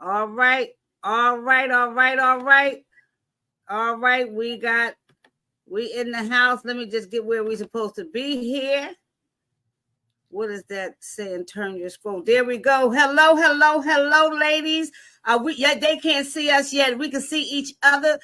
All right. All right. All right. All right. All right. We in the house. Let me just get where we're supposed to be here. What is that saying? Turn your scroll. There we go. Hello, hello, hello, ladies. They can't see us yet. We can see each other.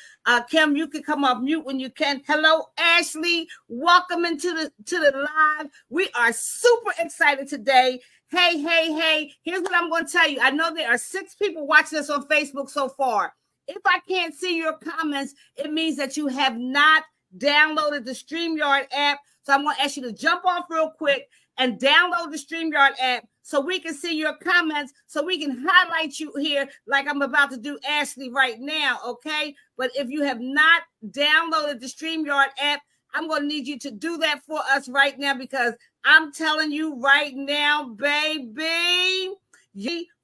Kim, you can come off mute when you can. Hello, Ashley. Welcome into the live. We are super excited today. Hey. Here's what I'm going to tell you. I know there are 6 people watching us on Facebook so far. If I can't see your comments, it means that you have not downloaded the StreamYard app. So I'm going to ask you to jump off real quick and download the StreamYard app so we can see your comments, so we can highlight you here like I'm about to do Ashley right now, okay? But if you have not downloaded the StreamYard app, I'm going to need you to do that for us right now, because I'm telling you right now, baby,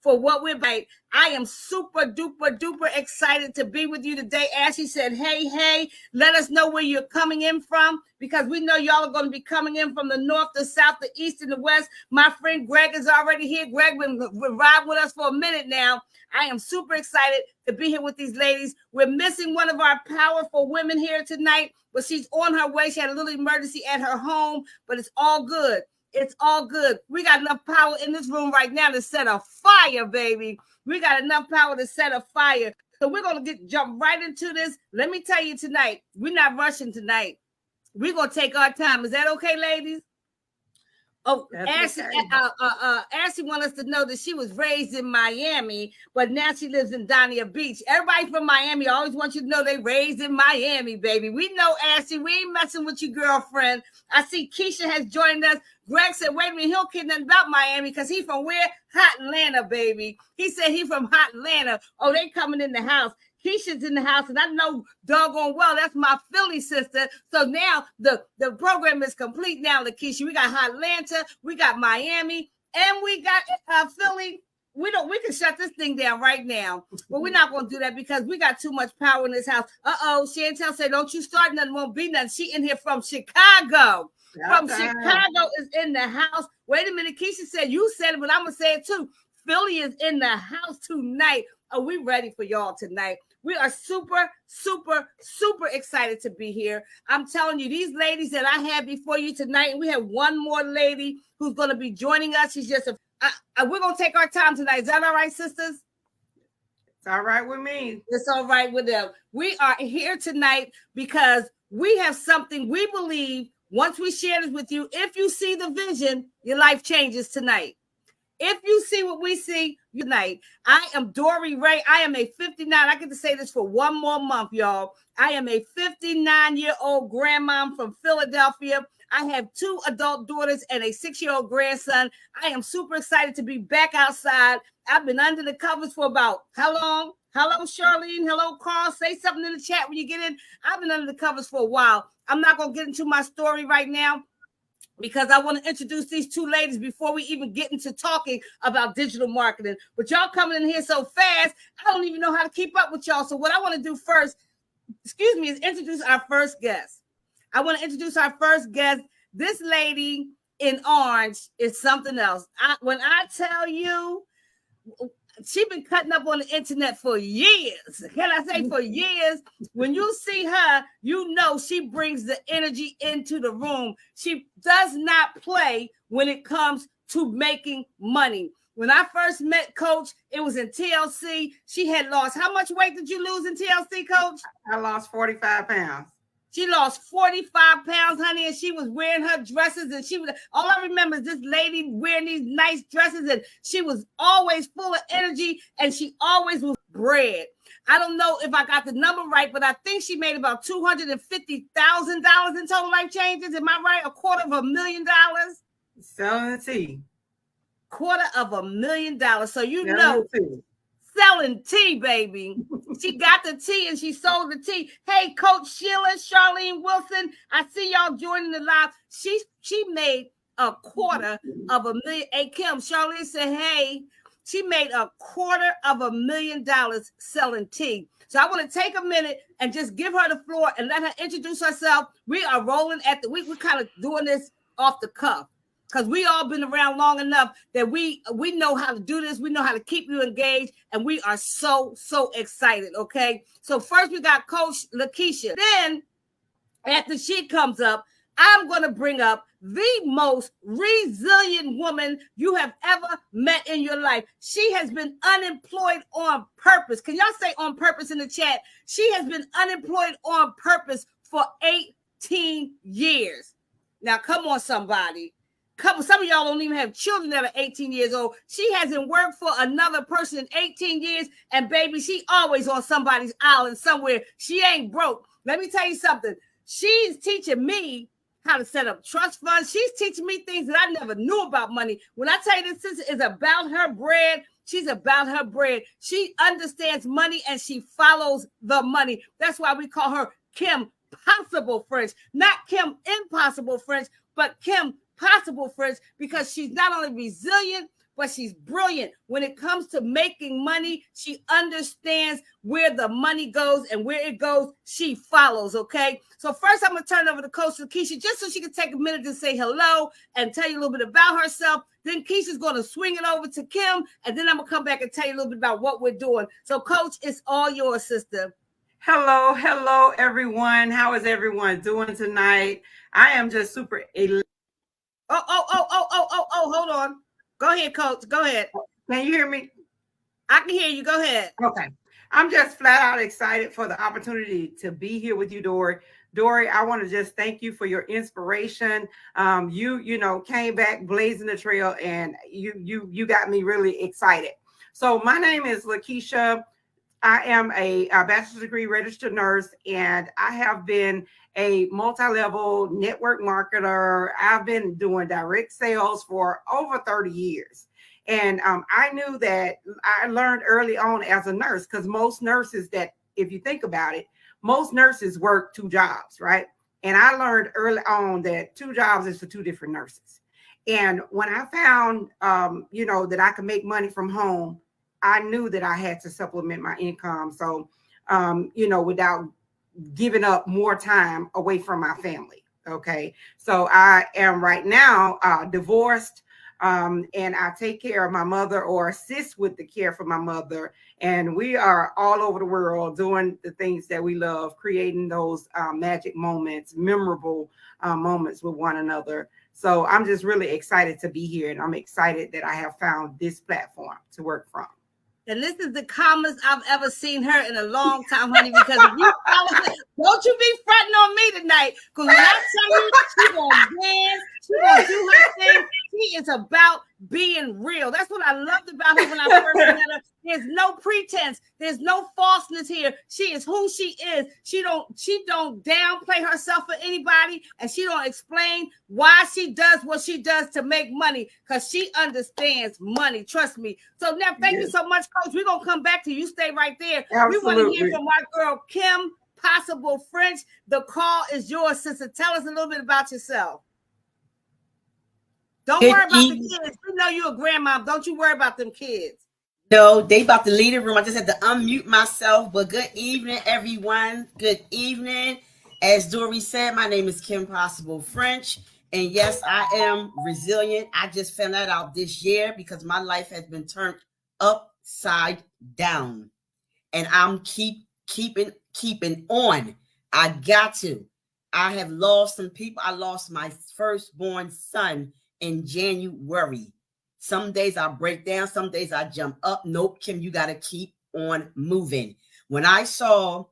for what we're about. I am super duper duper excited to be with you today. Ashley said, hey, let us know where you're coming in from, because we know y'all are going to be coming in from the north, the south, the east, and the west. My friend Greg is already here. Greg been riding with us for a minute now. I am super excited to be here with these ladies. We're missing one of our powerful women here tonight, but she's on her way. She had a little emergency at her home, but it's all good. It's all good. We got enough power in this room right now to set a fire, baby. We got enough power to set a fire. So we're going to jump right into this. Let me tell you tonight, we're not rushing tonight. We're going to take our time. Is that okay, ladies? Oh, Ashley, Ashley wants us to know that she was raised in Miami, but now she lives in Dania Beach. Everybody from Miami always wants you to know they raised in Miami, baby. We know, Ashley. We ain't messing with you, girlfriend. I see Keisha has joined us. Greg said, wait a minute, he don't care nothing about Miami because he from where? Hot Atlanta, baby. He said he from Hot Atlanta. Oh, they coming in the house. Keisha's in the house, and I know doggone well that's my Philly sister. So now the program is complete now, LaKesha. We got Hot Atlanta, we got Miami, and we got Philly. We can shut this thing down right now, but we're not going to do that because we got too much power in this house. Chantel said, don't you start nothing, won't be nothing. She in here from Chicago. From Chicago is in the house. Wait a minute, Keisha said, you said it, but I'm going to say it too. Philly is in the house tonight. Are we ready for y'all tonight? We are super, super, super excited to be here. I'm telling you, these ladies that I have before you tonight, and we have one more lady who's going to be joining us. She's just we're going to take our time tonight. Is that all right, sisters? It's all right with me. It's all right with them. We are here tonight because we have something we believe. Once we share this with you, if you see the vision, your life changes tonight. If you see what we see tonight, I am Dory Ray. I am a 59. I get to say this for one more month, y'all. I am a 59-year-old grandmom from Philadelphia. I have 2 adult daughters and a 6-year-old grandson. I am super excited to be back outside. I've been under the covers for about how long? Hello, Charlene. Hello, Carl. Say something in the chat when you get in. I've been under the covers for a while. I'm not going to get into my story right now, because I want to introduce these 2 ladies before we even get into talking about digital marketing. But y'all coming in here so fast, I don't even know how to keep up with y'all. So what I want to do first, is introduce our first guest. I want to introduce our first guest. This lady in orange is something else. When I tell you, she's been cutting up on the internet for years. Can I say for years? When you see her, you know she brings the energy into the room. She does not play when it comes to making money. When I first met Coach, it was in TLC. She had lost. How much weight did you lose in TLC, Coach? I lost 45 pounds. She lost 45 pounds, honey, and she was wearing her dresses, and she was, all I remember is this lady wearing these nice dresses, and she was always full of energy, and she always was bread. I don't know if I got the number right, but I think she made about $250,000 in total life changes. Am I right? $250,000? Selling tea. $250,000. So you know. Selling tea, baby. She got the tea and she sold the tea. Hey, Coach Sheila, Charlene Wilson, I see y'all joining the live. She made $250,000. Hey, Kim, Charlene said, hey, she made $250,000 selling tea. So I want to take a minute and just give her the floor and let her introduce herself. We are rolling we're kind of doing this off the cuff. because we all been around long enough that we know how to do this. We know how to keep you engaged, and we are so excited. Okay, so first we got Coach-LaKesha. Then after she comes up, I'm going to bring up the most resilient woman you have ever met in your life. She has been unemployed on purpose. Can y'all say on purpose in the chat? She has been unemployed on purpose for 18 years. Now, come on, somebody. Some of y'all don't even have children that are 18 years old. She hasn't worked for another person in 18 years. And baby, she always on somebody's island somewhere. She ain't broke. Let me tell you something. She's teaching me how to set up trust funds. She's teaching me things that I never knew about money. When I tell you this sister is about her bread, she's about her bread. She understands money and she follows the money. That's why we call her Kim Possible French. Not Kim Impossible French, but Kim Possible French, because she's not only resilient, but she's brilliant. When it comes to making money, she understands where the money goes, and where it goes, she follows, okay? So first, I'm going to turn over to Coach-LaKesha just so she can take a minute to say hello and tell you a little bit about herself. Then Keisha's going to swing it over to Kim, and then I'm going to come back and tell you a little bit about what we're doing. So, Coach, it's all yours, sister. Hello, everyone. How is everyone doing tonight? I am just super elated. Hold on. Go ahead, Coach. Go ahead. Can you hear me? I can hear you. Go ahead. Okay. I'm just flat out excited for the opportunity to be here with you, Dory. Dory, I want to just thank you for your inspiration. You came back blazing the trail, and you got me really excited. So my name is LaKesha. I am a bachelor's degree registered nurse, and I have been a multi-level network marketer. I've been doing direct sales for over 30 years. And I knew that I learned early on as a nurse, because most nurses, that if you think about it, most nurses work 2 jobs, right? And I learned early on that 2 jobs is for 2 different nurses. And when I found, that I could make money from home, I knew that I had to supplement my income. So, without giving up more time away from my family. Okay. So I am right now divorced, and I take care of my mother, or assist with the care for my mother. And we are all over the world doing the things that we love, creating those magic moments, memorable moments with one another. So I'm just really excited to be here, and I'm excited that I have found this platform to work from. And this is the calmest I've ever seen her in a long time, honey, because if you follow her, don't you be fronting on me tonight. Because when I tell you, she's going to dance, she's going to do her thing. She is about being real. That's what I loved about her when I first met her. There's no pretense. There's no falseness here. She is who she is. She don't downplay herself for anybody, and she don't explain why she does what she does to make money, because she understands money. Trust me. So now, thank you so much, Coach. We're gonna come back to you. Stay right there. Absolutely. We want to hear from our girl Kim Possible French. The call is yours, sister. Tell us a little bit about yourself. Don't worry about the kids. We know you're a grandma. Don't you worry about them kids. No, they about to leave the room. I just had to unmute myself. But good evening, everyone. Good evening. As Dory said, my name is Kim Possible French. And yes, I am resilient. I just found that out this year because my life has been turned upside down. And I'm keeping on. I got to. I have lost some people. I lost my firstborn son in January. Some days I break down, some days I jump up. Nope, Kim, you got to keep on moving. When I saw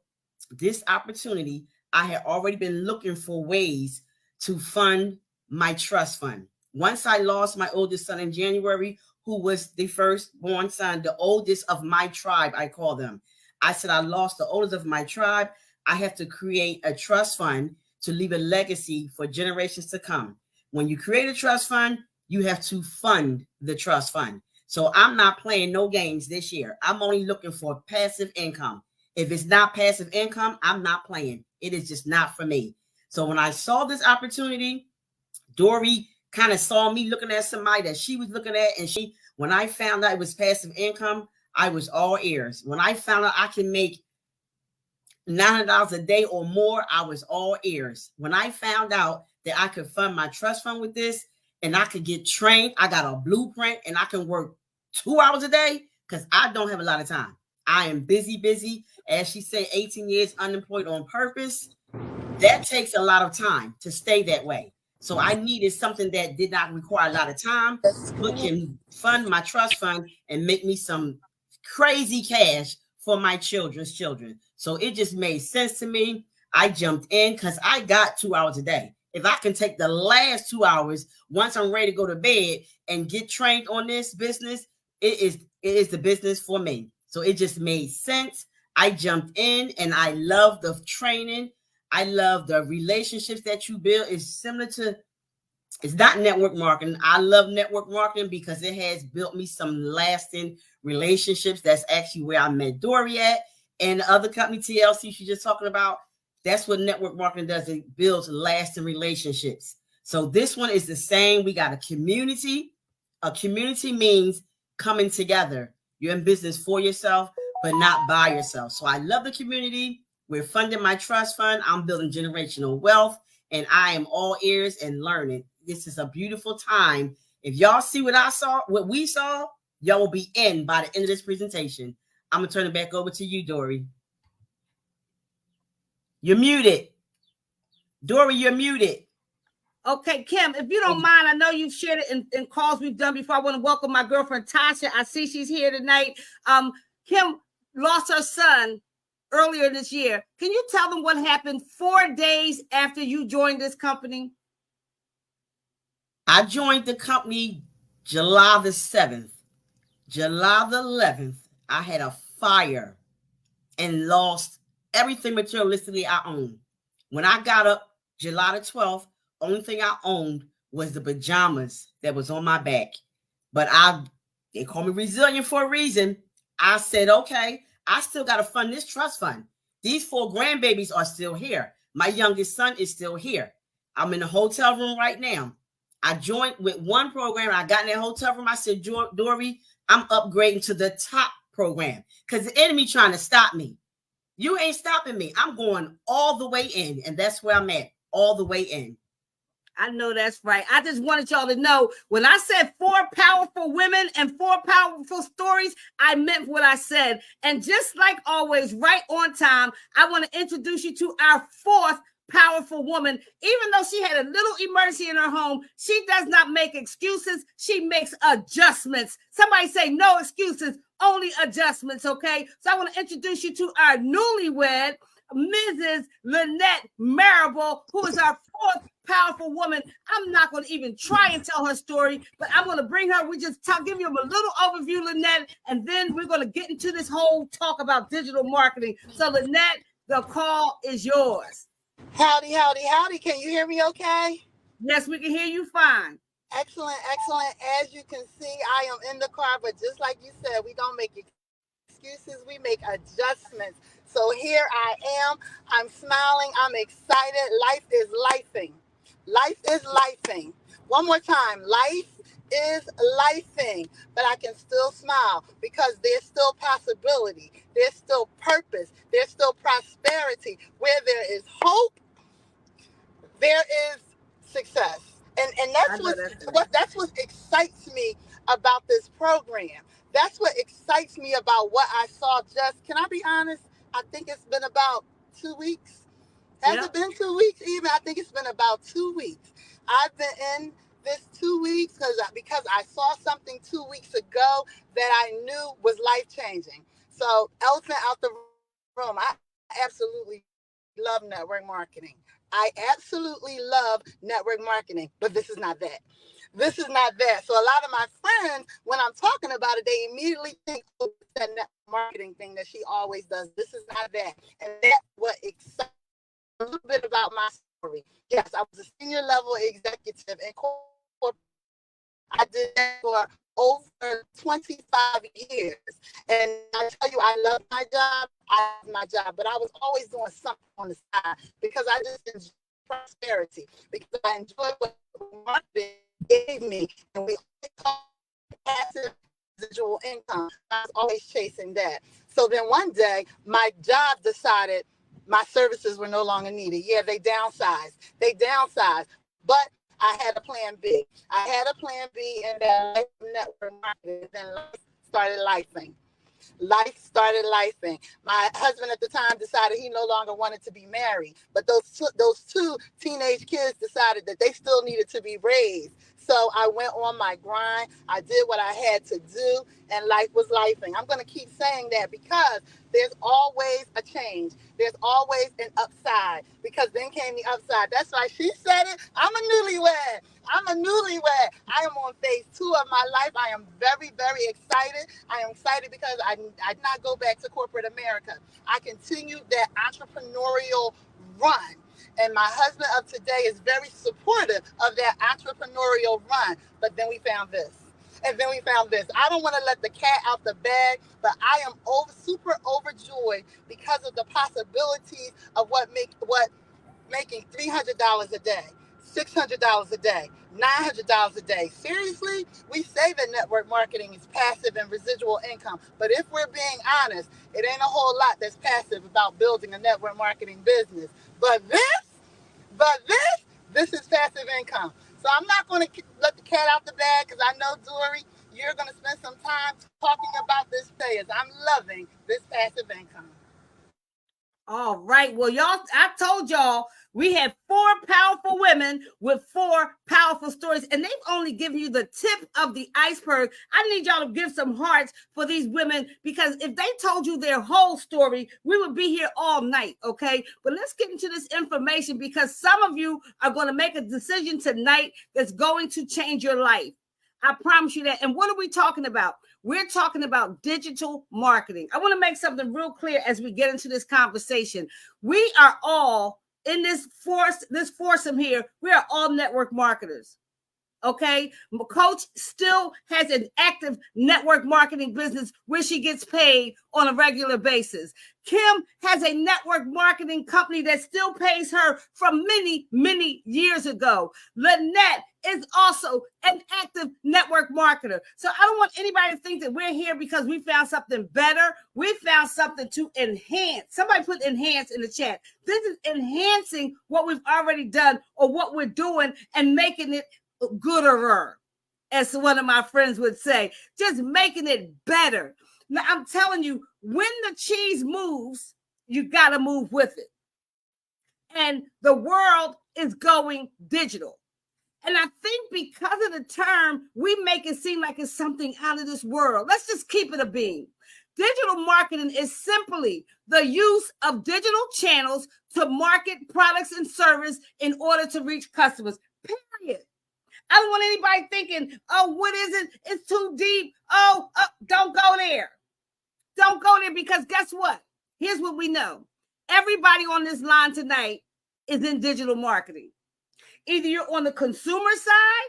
this opportunity, I had already been looking for ways to fund my trust fund. Once I lost my oldest son in January, who was the firstborn son, the oldest of my tribe, I call them. I said, I lost the oldest of my tribe. I have to create a trust fund to leave a legacy for generations to come. When you create a trust fund, you have to fund the trust fund. So I'm not playing no games this year. I'm only looking for passive income. If it's not passive income, I'm not playing. It is just not for me. So when I saw this opportunity, Dory kind of saw me looking at somebody that she was looking at. And when I found out it was passive income, I was all ears. When I found out I can make $900 a day or more, I was all ears. When I found out that I could fund my trust fund with this, and I could get trained. I got a blueprint and I can work 2 hours a day because I don't have a lot of time. I am busy. As she said, 18 years unemployed on purpose. That takes a lot of time to stay that way. So I needed something that did not require a lot of time, but can fund my trust fund and make me some crazy cash for my children's children. So it just made sense to me. I jumped in because I got 2 hours a day. If I can take the last 2 hours, once I'm ready to go to bed and get trained on this business, it is the business for me. So it just made sense. I jumped in and I love the training. I love the relationships that you build. It's similar to, it's not network marketing. I love network marketing because it has built me some lasting relationships. That's actually where I met Dory at, and the other company, TLC, she's just talking about. That's what network marketing does. It builds lasting relationships. So this one is the same. We got a community. A community means coming together. You're in business for yourself, but not by yourself. So I love the community. We're funding my trust fund. I'm building generational wealth, and I am all ears and learning. This is a beautiful time. If y'all see what I saw, what we saw, y'all will be in by the end of this presentation. I'm going to turn it back over to you, Dory. You're muted. Dory, you're muted. Okay, Kim, if you don't mind, I know you've shared it in calls we've done before. I want to welcome my girlfriend, Tasha. I see she's here tonight. Kim lost her son earlier this year. Can you tell them what happened 4 days after you joined this company? I joined the company July the 7th. July the 11th, I had a fire and lost everything materialistically I owned. When I got up July the 12th, only thing I owned was the pajamas that was on my back. But they call me resilient for a reason. I said, okay, I still got to fund this trust fund. These 4 grandbabies are still here. My youngest son is still here. I'm in a hotel room right now. I joined with one program. I got in that hotel room. I said, Dory, I'm upgrading to the top program because the enemy trying to stop me. You ain't stopping me. I'm going all the way in, and that's where I'm at, all the way in. I know that's right. I just wanted y'all to know when I said 4 powerful women and 4 powerful stories, I meant what I said. And just like always, right on time, I want to introduce you to our 4th powerful woman. Even though she had a little emergency in her home, she does not make excuses. She makes adjustments. Somebody say no excuses, only adjustments, okay? So I want to introduce you to our newlywed, Mrs. Lynette Marable, who is our 4th powerful woman. I'm not going to even try and tell her story, but I'm going to bring her. We just give you a little overview, Lynette, and then we're going to get into this whole talk about digital marketing. So, Lynette, the call is yours. Howdy, howdy, howdy. Can you hear me okay? Yes, we can hear you fine. Excellent, excellent. As you can see, I am in the car, but just like you said, we don't make excuses, we make adjustments. So here I am. I'm smiling. I'm excited. Life is lifing. Life is lifing. One more time. Life is lifing. But I can still smile because there's still possibility. There's still purpose. There's still prosperity. Where there is hope, there is success. And that's what excites me about this program. That's what excites me about what I saw. Can I be honest? I think it's been about 2 weeks. Has it been 2 weeks even? I think it's been about 2 weeks. I've been in this 2 weeks because I saw something 2 weeks ago that I knew was life-changing. So, elephant out the room. I absolutely love network marketing. I absolutely love network marketing, but this is not that. This is not that. So a lot of my friends, when I'm talking about it, they immediately think, oh, it's that network marketing thing that she always does. This is not that. And that's what excites me. A little bit about my story. Yes, I was a senior level executive in corporate. I did that for over 25 years. And I tell you, I love my job. But I was always doing something on the side because I just enjoy prosperity, because I enjoy what marketing gave me. And we call passive residual income. I was always chasing that. So then one day, my job decided my services were no longer needed. Yeah, they downsized. But I had a plan B. I had a plan B, and then network marketing, then life started lifing. Life started lifing. My husband at the time decided he no longer wanted to be married, but those two teenage kids decided that they still needed to be raised. So I went on my grind. I did what I had to do, and life was lifing. I'm going to keep saying that because there's always a change. There's always an upside, because then came the upside. That's why she said it. I'm a newlywed. I am on phase 2 of my life. I am very, very excited. I am excited because I did not go back to corporate America. I continued that entrepreneurial run. And my husband of today is very supportive of that entrepreneurial run. But then we found this. I don't want to let the cat out the bag, but I am super overjoyed because of the possibilities of what making $300 a day, $600 a day, $900 a day. Seriously, we say that network marketing is passive and residual income, but if we're being honest, it ain't a whole lot that's passive about building a network marketing business. But this is passive income. So I'm not going to let the cat out the bag, because I know, Dory, you're going to spend some time talking about this players. I'm loving this passive income. All right. Well, y'all, I told y'all we had 4 powerful women with 4 powerful stories, and they've only given you the tip of the iceberg. I need y'all to give some hearts for these women, because if they told you their whole story, we would be here all night. Okay. But let's get into this information, because some of you are going to make a decision tonight that's going to change your life. I promise you that. And what are we talking about? We're talking about digital marketing. I want to make something real clear as we get into this conversation. We are all in this foursome here. We are all network marketers. Okay. Coach still has an active network marketing business where she gets paid on a regular basis. Kim has a network marketing company that still pays her from many, many years ago. Lynette is also an active network marketer. So I don't want anybody to think that we're here because we found something better. We found something to enhance. Somebody put enhance in the chat. This is enhancing what we've already done or what we're doing and making it gooder, as one of my friends would say, just making it better. Now, I'm telling you, when the cheese moves, you got to move with it. And the world is going digital. And I think because of the term, we make it seem like it's something out of this world. Let's just keep it a bean. Digital marketing is simply the use of digital channels to market products and service in order to reach customers, period. I don't want anybody thinking, oh, what is it? It's too deep. Oh, don't go there. Don't go there, because guess what? Here's what we know. Everybody on this line tonight is in digital marketing. Either you're on the consumer side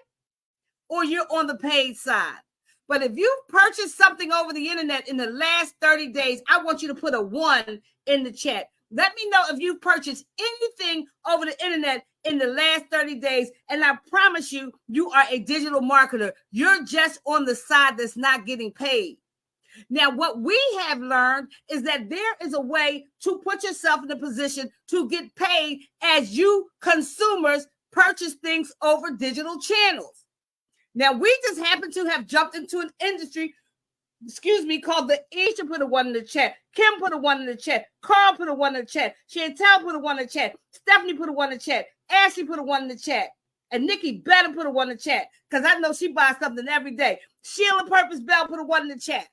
or you're on the paid side. But if you've purchased something over the internet in the last 30 days, I want you to put a 1 in the chat. Let me know if you've purchased anything over the internet in the last 30 days. And I promise you, you are a digital marketer. You're just on the side that's not getting paid. Now, what we have learned is that there is a way to put yourself in a position to get paid as you consumers purchase things over digital channels. Now, we just happen to have jumped into an industry, called the Aisha put a 1 in the chat. Kim put a 1 in the chat. Carl put a 1 in the chat. Chantel put a 1 in the chat. Stephanie put a 1 in the chat. Ashley put a 1 in the chat. And Nikki better put a 1 in the chat, because I know she buys something every day. Sheila Purpose Bell put a 1 in the chat.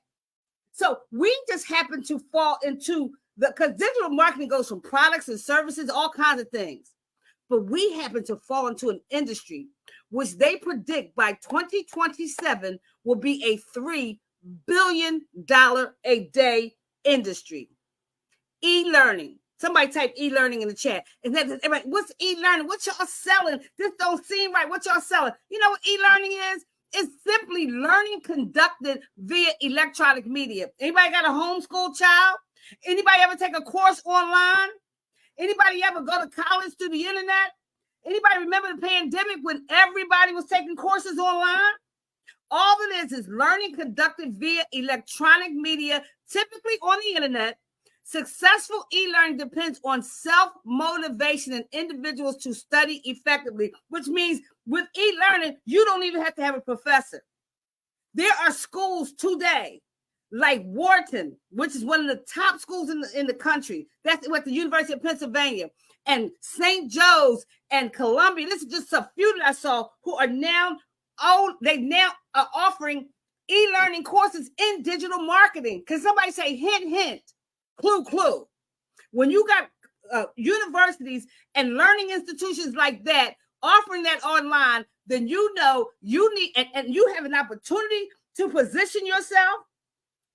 So we just happen to fall into because digital marketing goes from products and services, all kinds of things. But we happen to fall into an industry which they predict by 2027 will be a $3 billion a day industry. E-learning. Somebody type e-learning in the chat. And then everybody, what's e-learning? What y'all selling? This don't seem right. What y'all selling? You know what e-learning is? It's simply learning conducted via electronic media. Anybody got a homeschool child? Anybody ever take a course online? Anybody ever go to college through the internet? Anybody remember the pandemic when everybody was taking courses online? All it is learning conducted via electronic media, typically on the internet. Successful e-learning depends on self-motivation and individuals to study effectively, which means with e-learning, you don't even have to have a professor. There are schools today like Wharton, which is one of the top schools in the country. That's at the University of Pennsylvania, and St. Joe's and Columbia. This is just a few that I saw who are now offering e-learning courses in digital marketing. Can somebody say hint, hint, clue, clue? When you got universities and learning institutions like that offering that online, then you know you need, and you have an opportunity to position yourself.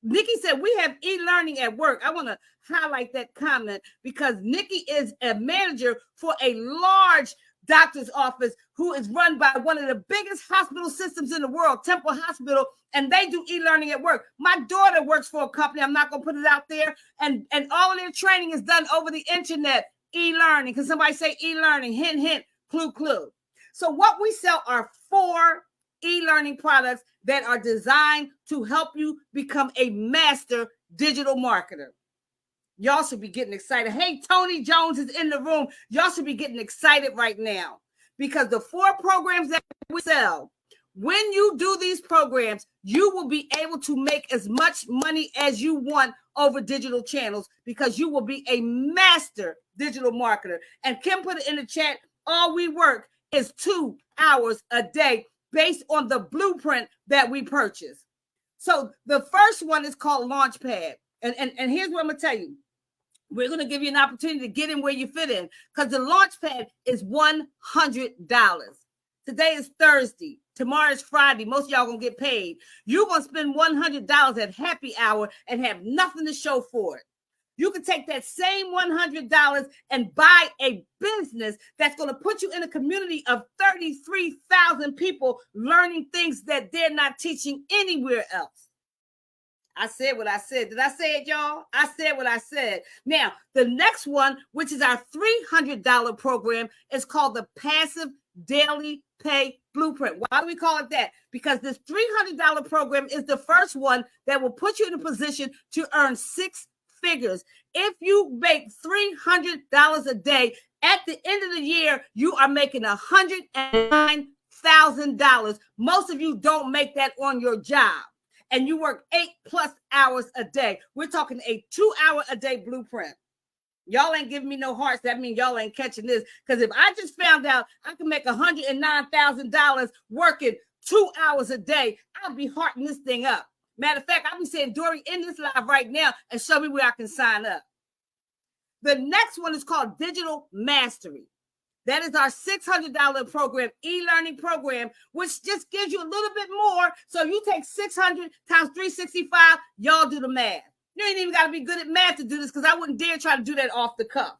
Nikki said we have e-learning at work. I want to highlight that comment because Nikki is a manager for a large doctor's office who is run by one of the biggest hospital systems in the world, Temple Hospital, and they do e-learning at work. My daughter works for a company. I'm not going to put it out there. And all of their training is done over the internet, e-learning. Can somebody say e-learning? Hint, hint, clue, clue. So what we sell are 4 e-learning products that are designed to help you become a master digital marketer. Y'all should be getting excited. Hey, Tony Jones is in the room. Y'all should be getting excited right now because the 4 programs that we sell, when you do these programs, you will be able to make as much money as you want over digital channels because you will be a master digital marketer. And Kim put it in the chat, all we work is 2 hours a day based on the blueprint that we purchase. So the first one is called Launchpad. And here's what I'm going to tell you. We're going to give you an opportunity to get in where you fit in because the Launchpad is $100. Today is Thursday. Tomorrow is Friday. Most of y'all going to get paid. You're going to spend $100 at happy hour and have nothing to show for it. You can take that same $100 and buy a business that's going to put you in a community of 33,000 people learning things that they're not teaching anywhere else. I said what I said. Did I say it, y'all? I said what I said. Now, the next one, which is our $300 program, is called the Passive Daily Pay Blueprint. Why do we call it that? Because this $300 program is the first one that will put you in a position to earn 6 figures. If you make $300 a day, at the end of the year, you are making $109,000. Most of you don't make that on your job, and you work 8+ hours a day. We're talking a 2-hour-a-day blueprint. Y'all ain't giving me no hearts. That means y'all ain't catching this. Because if I just found out I can make $109,000 working 2 hours a day, I'll be hearting this thing up. Matter of fact, I'll be saying, Dory, in this live right now and show me where I can sign up. The next one is called Digital Mastery. That is our $600 program, e-learning program, which just gives you a little bit more. So you take 600 times 365, y'all do the math. You ain't even got to be good at math to do this because I wouldn't dare try to do that off the cuff.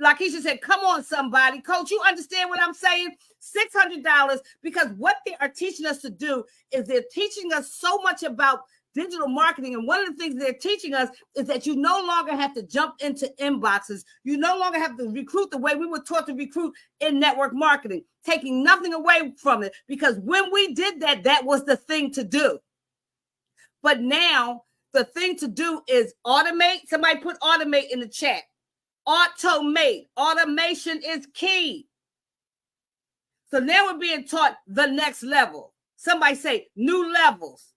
LaKesha said, come on, somebody. Coach, you understand what I'm saying? $600, because what they are teaching us to do is they're teaching us so much about digital marketing. And one of the things they're teaching us is that you no longer have to jump into inboxes. You no longer have to recruit the way we were taught to recruit in network marketing, taking nothing away from it. Because when we did that, that was the thing to do. But now the thing to do is automate. Somebody put automate in the chat. Automate. Automation is key. So now we're being taught the next level. Somebody say new levels.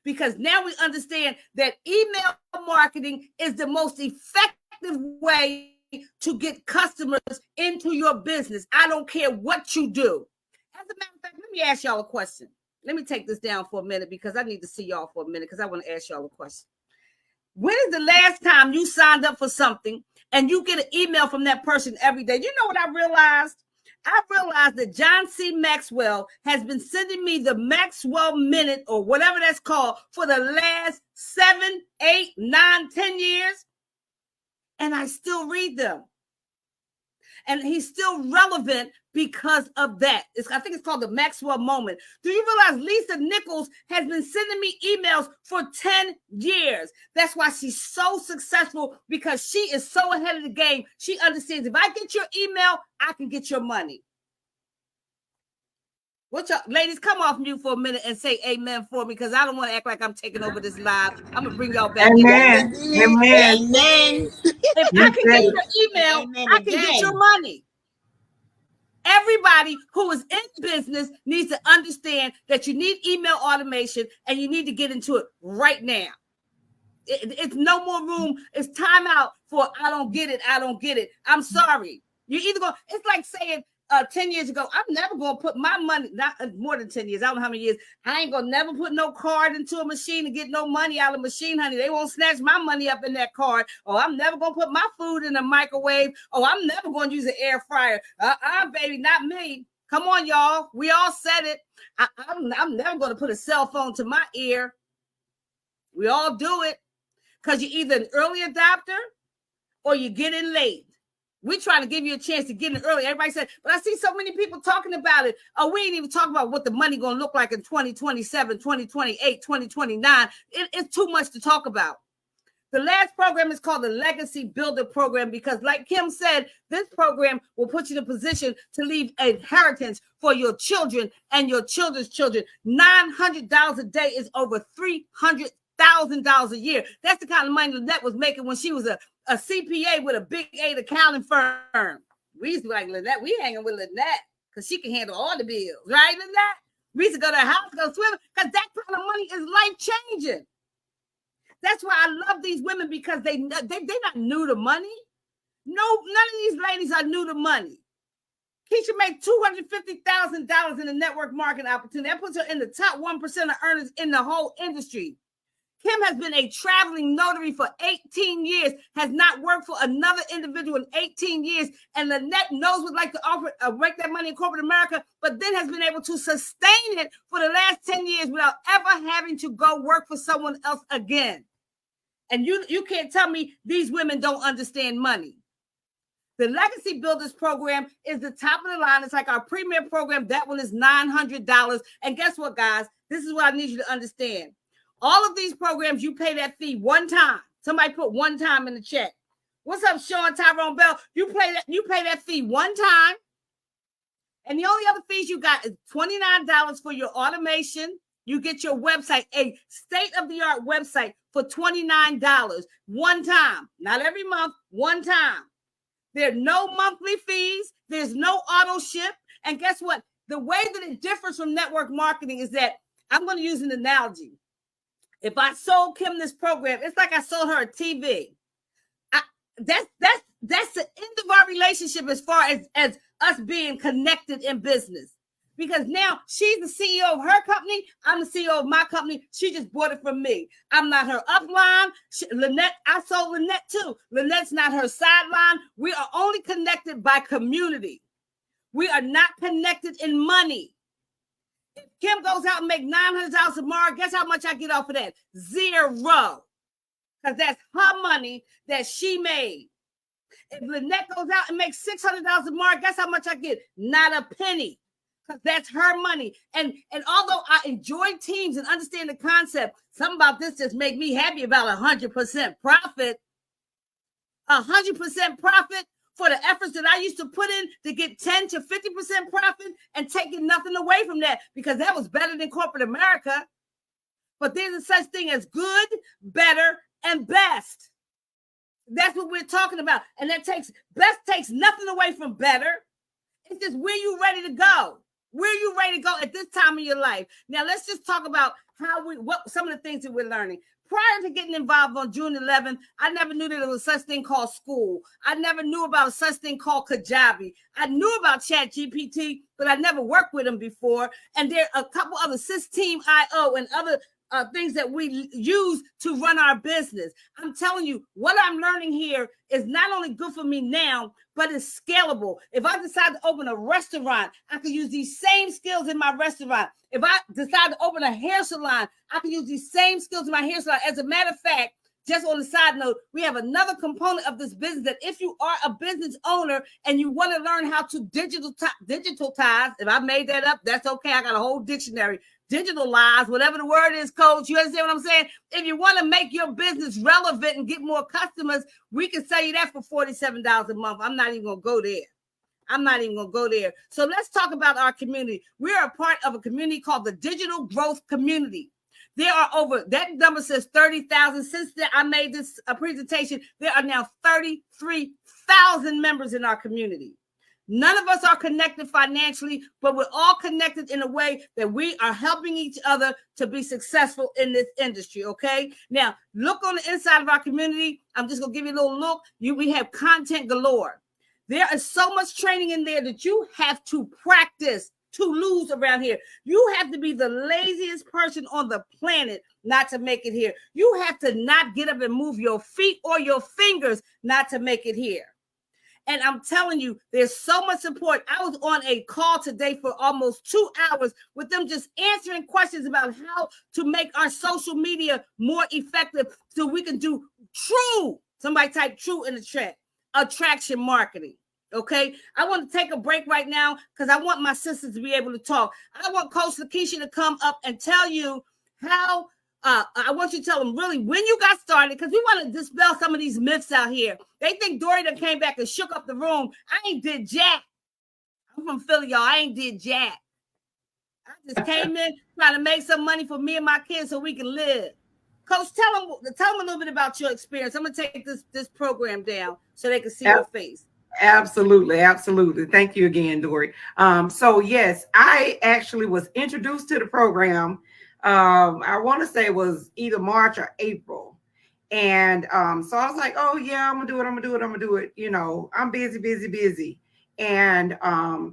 Because now we understand that email marketing is the most effective way to get customers into your business. I don't care what you do. As a matter of fact, let me ask y'all a question. Let me take this down for a minute because I need to see y'all for a minute because I want to ask y'all a question. When is the last time you signed up for something and you get an email from that person every day? You know what I realized? I realized that John C. Maxwell has been sending me the Maxwell Minute or whatever that's called for the last 7, 8, 9, 10 years. And I still read them. And he's still relevant because of that. I think it's called the Maxwell Moment. Do you realize Lisa Nichols has been sending me emails for 10 years? That's why she's so successful, because she is so ahead of the game. She understands if I get your email, I can get your money. What y'all, ladies, come off mute for a minute and say amen for me, because I don't want to act like I'm taking over this live. I'm going to bring y'all back. Amen. Amen. Amen. If I can get your email, I can get your money. Everybody who is in business needs to understand that you need email automation and you need to get into it right now. It's no more room. It's time out for I don't get it. I don't get it. I'm sorry. You either go. It's like saying 10 years ago, I'm never going to put my money, not more than 10 years. I don't know how many years. I ain't going to never put no card into a machine and get no money out of a machine, honey. They won't snatch my money up in that card. Oh, I'm never going to put my food in a microwave. Oh, I'm never going to use an air fryer. Baby, not me. Come on, y'all. We all said it. I'm never going to put a cell phone to my ear. We all do it. Because you're either an early adopter or you get in late. We're trying to give you a chance to get in early. Everybody said, but I see so many people talking about it. Oh, we ain't even talking about what the money going to look like in 2027, 2028, 2029. It's too much to talk about. The last program is called the Legacy Builder Program because, like Kim said, this program will put you in a position to leave an inheritance for your children and your children's children. $900 a day is over $300,000 a year. That's the kind of money Lynette was making when she was a CPA with a big 8 accounting firm. We used to be like, Lynette, we hanging with Lynette because she can handle all the bills, right, Lynette? We used to go to her house, go swimming, because that kind of money is life-changing. That's why I love these women because they're not new to money. No, none of these ladies are new to money. Keisha made $250,000 in the network marketing opportunity. That puts her in the top 1% of earners in the whole industry. Kim has been a traveling notary for 18 years, has not worked for another individual in 18 years, and Lynette knows what like to offer make that money in corporate America, but then has been able to sustain it for the last 10 years without ever having to go work for someone else again. And you can't tell me these women don't understand money. The Legacy Builders Program is the top of the line. It's like our premier program. That one is $900. And guess what, guys? This is what I need you to understand. All of these programs, you pay that fee one time. Somebody put one time in the check. What's up, Sean Tyrone Bell? You pay that fee one time. And the only other fees you got is $29 for your automation. You get your website, a state-of-the-art website for $29 one time. Not every month, one time. There are no monthly fees. There's no auto ship. And guess what? The way that it differs from network marketing is that I'm going to use an analogy. If I sold Kim this program, it's like I sold her a TV. That's the end of our relationship as far as us being connected in business. Because now she's the CEO of her company. I'm the CEO of my company. She just bought it from me. I'm not her upline. Lynette, I sold Lynette too. Lynette's not her sideline. We are only connected by community. We are not connected in money. If Kim goes out and make $900 tomorrow, guess how much I get off of that? Zero. Because that's her money that she made. If Lynette goes out and makes $600 tomorrow, guess how much I get? Not a penny. Because that's her money. And although I enjoy teams and understand the concept, something about this just make me happy about 100% profit. 100% profit for the efforts that I used to put in to get 10 to 50% profit and taking nothing away from that because that was better than corporate America. But there's a such thing as good, better, and best. That's what we're talking about. And best takes nothing away from better. It's just where you ready to go. Where are you ready to go at this time of your life? Now, let's just talk about what some of the things that we're learning. Prior to getting involved on June 11th, I never knew that there was such thing called school. I never knew about such thing called Kajabi. I knew about ChatGPT, but I never worked with them before. And there are a couple other System.io and other things that we use to run our business. I'm telling you, what I'm learning here is not only good for me now, but it's scalable. If I decide to open a restaurant, I can use these same skills in my restaurant. If I decide to open a hair salon, I can use these same skills in my hair salon. As a matter of fact, just on the side note, we have another component of this business that if you are a business owner and you want to learn how to digitalize, if I made that up, that's okay. I got a whole dictionary. Digitalize, whatever the word is, coach. You understand what I'm saying? If you want to make your business relevant and get more customers, we can sell you that for $47 a month. I'm not even going to go there. So let's talk about our community. We are a part of a community called the Digital Growth Community. There are that number says 30,000. Since I made this presentation, there are now 33,000 members in our community. None of us are connected financially, but we're all connected in a way that we are helping each other to be successful in this industry, okay? Now, look on the inside of our community. I'm just going to give you a little look. We have content galore. There is so much training in there that you have to practice to lose around here. You have to be the laziest person on the planet not to make it here. You have to not get up and move your feet or your fingers not to make it here. And I'm telling you, there's so much support. I was on a call today for almost 2 hours with them just answering questions about how to make our social media more effective so we can do true, somebody type true in the chat, attraction marketing. Okay, I want to take a break right now because I want my sisters to be able to talk. I want Coach-LaKesha to come up and tell you how. I want you to tell them really when you got started, because we want to dispel some of these myths out here. They think Dory done came back and shook up the room. I ain't did jack. I'm from Philly, y'all. I ain't did jack. I just came in trying to make some money for me and my kids so we can live. Coach, tell them a little bit about your experience. I'm gonna take this program down so they can see your face. Absolutely. Thank you again, Dory. So yes, I actually was introduced to the program. I want to say it was either March or April. And so I was like, oh yeah, I'm gonna do it. You know, I'm busy. And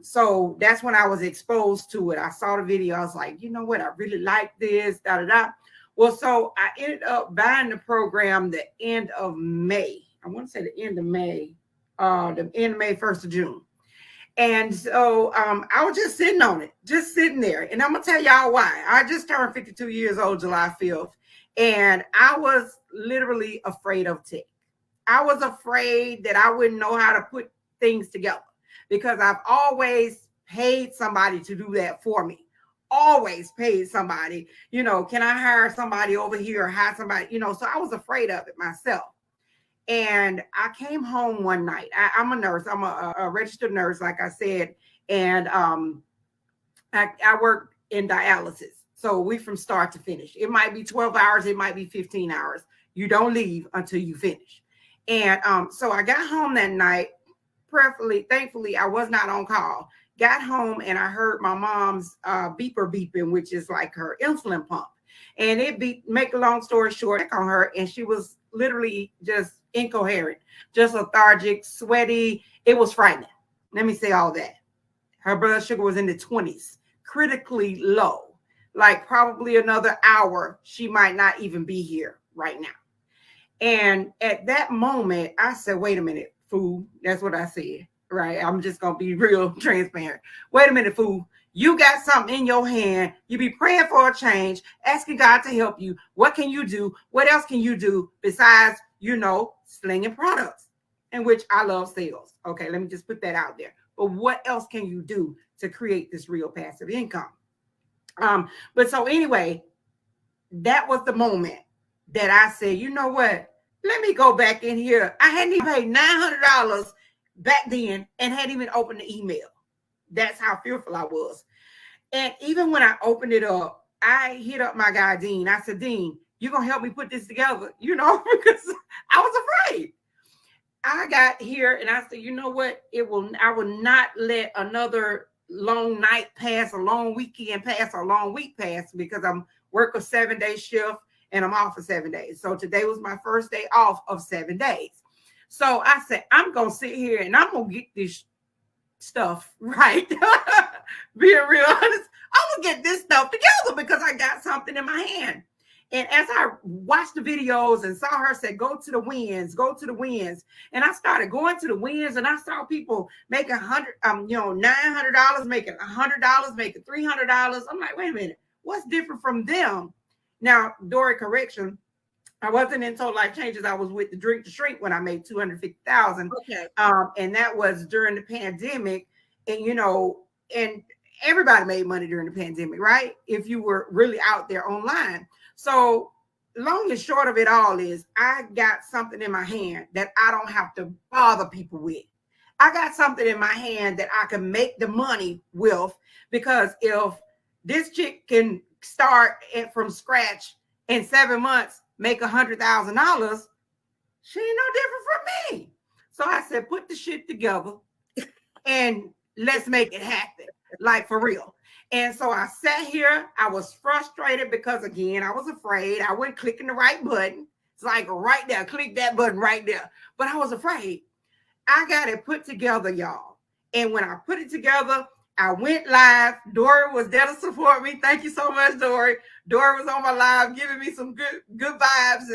so that's when I was exposed to it. I saw the video. I was like, you know what? I really like this, Well, so I ended up buying the program the end of May. I want to say the end of May, 1st of June. And so I was just sitting on it, just sitting there. And I'm going to tell y'all why. I just turned 52 years old, July 5th. And I was literally afraid of tech. I was afraid that I wouldn't know how to put things together because I've always paid somebody to do that for me. Always paid somebody, you know, can I hire somebody over here or hire somebody, you know, so I was afraid of it myself. And I came home one night. I'm a nurse. I'm a registered nurse, like I said. And I work in dialysis. So we from start to finish. It might be 12 hours. It might be 15 hours. You don't leave until you finish. And so I got home that night. Thankfully, I was not on call. Got home and I heard my mom's beeper beeping, which is like her insulin pump. And it beeped, make a long story short, on her. And she was literally just incoherent, just lethargic, sweaty. It was frightening. Let me say all that. Her blood sugar was in the 20s, critically low. Like probably another hour, she might not even be here right now. And at that moment, I said, wait a minute, fool. That's what I said, right? I'm just going to be real transparent. Wait a minute, fool. You got something in your hand. You be praying for a change, asking God to help you. What can you do? What else can you do besides, you know, slinging products, in which I love sales. Okay, let me just put that out there. But what else can you do to create this real passive income? But so anyway, that was the moment that I said, you know what? Let me go back in here. I hadn't even paid $900 back then and hadn't even opened the email. That's how fearful I was. And even when I opened it up, I hit up my guy, Dean. I said, Dean, you going to help me put this together? You know, because I was afraid. I got here and I said, you know what? I will not let another long night pass, a long weekend pass, a long week pass, because I'm work a 7-day shift and I'm off for 7 days. So today was my first day off of 7 days. So I said, I'm going to sit here and I'm going to get this stuff right. Being real honest, I'm going to get this stuff together because I got something in my hand. And as I watched the videos and saw her say, go to the wins. And I started going to the wins and I saw people making $900, making $100, making $300. I'm like, wait a minute, what's different from them? Now, Dory, correction, I wasn't in Total Life Changes. I was with the Drink to Shrink when I made $250,000. Okay. And that was during the pandemic. And, you know, and everybody made money during the pandemic, right? If you were really out there online. So long and short of it all is I got something in my hand that I don't have to bother people with. I got something in my hand that I can make the money with, because if this chick can start it from scratch in 7 months, make $100,000, she ain't no different from me. So I said, put the shit together and let's make it happen, like for real. And so I sat here. I was frustrated because, again, I was afraid. I wasn't clicking the right button. It's like right there, click that button right there. But I was afraid. I got it put together, y'all. And when I put it together, I went live. Dory was there to support me. Thank you so much, Dory. Dory was on my live, giving me some good vibes,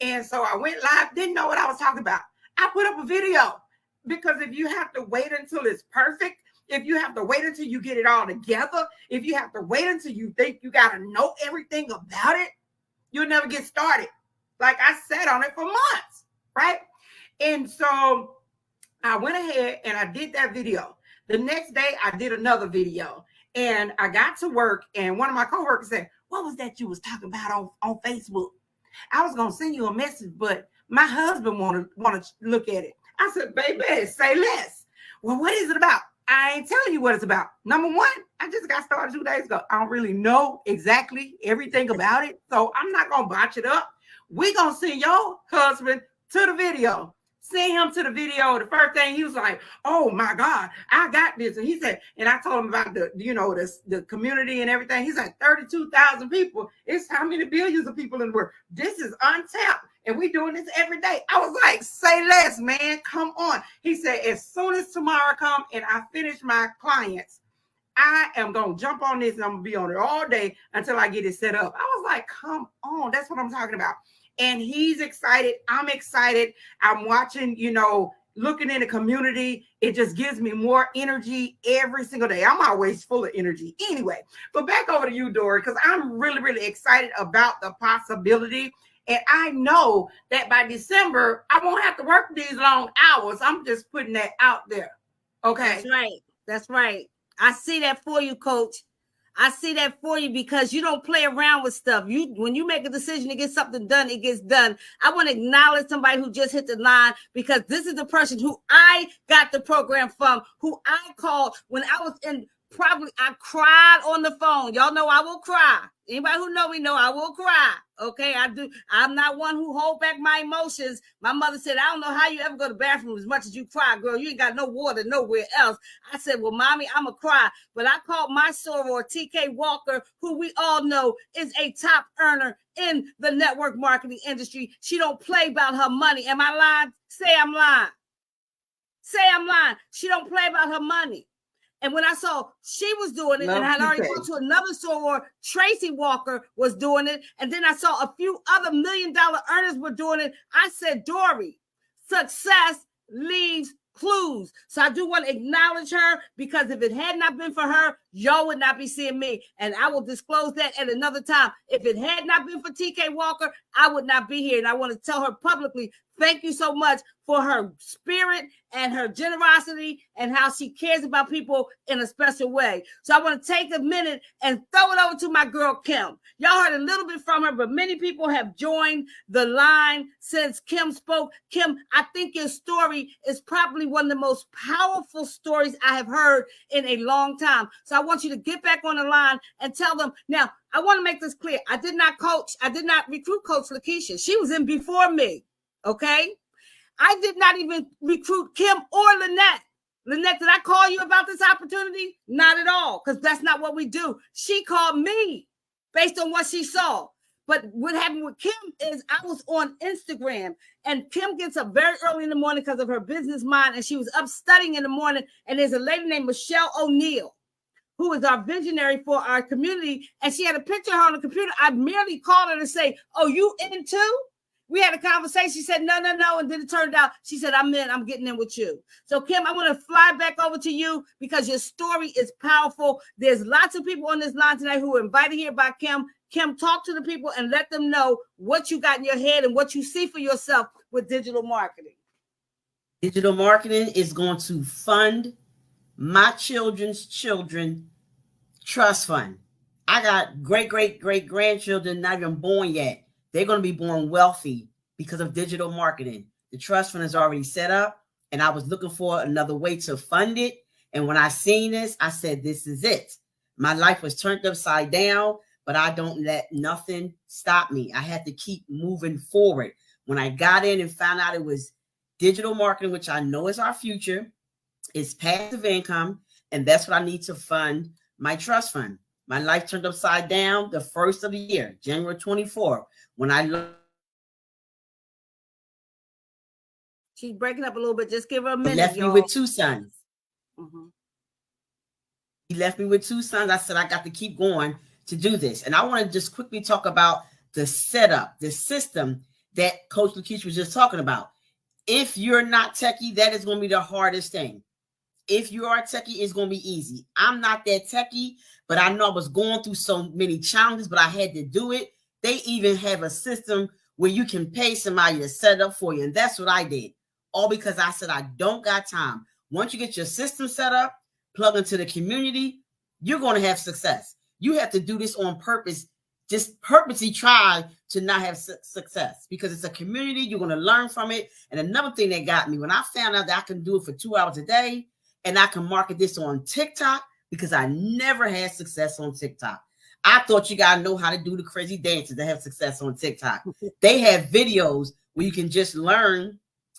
and so I went live. Didn't know what I was talking about. I put up a video because if you have to wait until it's perfect, if you have to wait until you get it all together, if you have to wait until you think you got to know everything about it, you'll never get started. Like I sat on it for months, right? And so I went ahead and I did that video. The next day, I did another video, and I got to work, and one of my coworkers said, "What was that you was talking about on Facebook? I was gonna send you a message, but my husband want to look at it." I said, "Baby, say less." "Well, what is it about?" "I ain't telling you what it's about. Number one, I just got started 2 days ago. I don't really know exactly everything about it, so I'm not gonna botch it up. We're gonna send your husband to the video." Send him to the video. The first thing he was like, "Oh my God, I got this." And he said, and I told him about the community and everything. He's like, 32,000 people. It's how many billions of people in the world? This is untapped. And we doing this every day. I was like, say less, man. Come on. He said, as soon as tomorrow come and I finish my clients, I am going to jump on this and I'm going to be on it all day until I get it set up. I was like, come on. That's what I'm talking about. And he's excited. I'm excited. I'm watching, looking in the community. It just gives me more energy every single day. I'm always full of energy anyway. But back over to you, Dory, because I'm really, really excited about the possibility. And I know that by December, I won't have to work these long hours. I'm just putting that out there. Okay. That's right. That's right. I see that for you, Coach. I see that for you because you don't play around with stuff. When you make a decision to get something done, it gets done. I want to acknowledge somebody who just hit the line because this is the person who I got the program from, who I called when I was in. I cried on the phone. Y'all know I will cry. Anybody who know me know I will cry. Okay, I do. I'm not one who hold back my emotions. My mother said, "I don't know how you ever go to the bathroom as much as you cry, girl. You ain't got no water nowhere else." I said, "Well, mommy, I'm a cry." But I called my soror, TK Walker, who we all know is a top earner in the network marketing industry. She don't play about her money. Am I lying? Say I'm lying. Say I'm lying. She don't play about her money. And when I saw she was doing it, and I had already gone to another soror, Tracy Walker was doing it, and then I saw a few other $1 million earners were doing it, I said, Dory, success leaves clues. So I do want to acknowledge her because if it had not been for her, y'all would not be seeing me. And I will disclose that at another time. If it had not been for TK Walker, I would not be here. And I want to tell her publicly, thank you so much for her spirit and her generosity and how she cares about people in a special way. So I want to take a minute and throw it over to my girl, Kim. Y'all heard a little bit from her, but many people have joined the line since Kim spoke. Kim, I think your story is probably one of the most powerful stories I have heard in a long time. So I want you to get back on the line and tell them. Now, I want to make this clear. I did not recruit Coach-LaKesha. She was in before me, okay? I did not even recruit Kim or Lynette. Lynette, did I call you about this opportunity? Not at all, because that's not what we do. She called me based on what she saw. But what happened with Kim is I was on Instagram, and Kim gets up very early in the morning because of her business mind, and she was up studying in the morning, and there's a lady named Michelle O'Neill, who is our visionary for our community, and she had a picture of her on the computer. I merely called her to say, "Oh, you in too?" We had a conversation. She said, no. And then it turned out, she said, I'm in. I'm getting in with you. So, Kim, I want to fly back over to you because your story is powerful. There's lots of people on this line tonight who are invited here by Kim. Kim, talk to the people and let them know what you got in your head and what you see for yourself with digital marketing. Digital marketing is going to fund my children's children trust fund. I got great-grandchildren not even born yet. They're going to be born wealthy because of digital marketing. The trust fund is already set up, and I was looking for another way to fund it. And when I seen this, I said, this is it. My life was turned upside down, but I don't let nothing stop me. I had to keep moving forward. When I got in and found out it was digital marketing, which I know is our future, It's passive income, and that's what I need to fund my trust fund. My life turned upside down the first of the year, January 24th, when I She's breaking up a little bit. Just give her a minute, left me y'all. with 2 sons. Mm-hmm. He left me with 2 sons. I said, I got to keep going to do this. And I want to just quickly talk about the setup, the system that Coach-LaKesha was just talking about. If you're not techie, that is going to be the hardest thing. If you are a techie, it's going to be easy. I'm not that techie, but I know I was going through so many challenges, but I had to do it. They even have a system where you can pay somebody to set up for you. And that's what I did. All because I said, I don't got time. Once you get your system set up, plug into the community, you're going to have success. You have to do this on purpose. Just purposely try to not have success because it's a community. You're going to learn from it. And another thing that got me, when I found out that I can do it for 2 hours a day and I can market this on TikTok, because I never had success on TikTok. I thought you got to know how to do the crazy dances to have success on TikTok. They have videos where you can just learn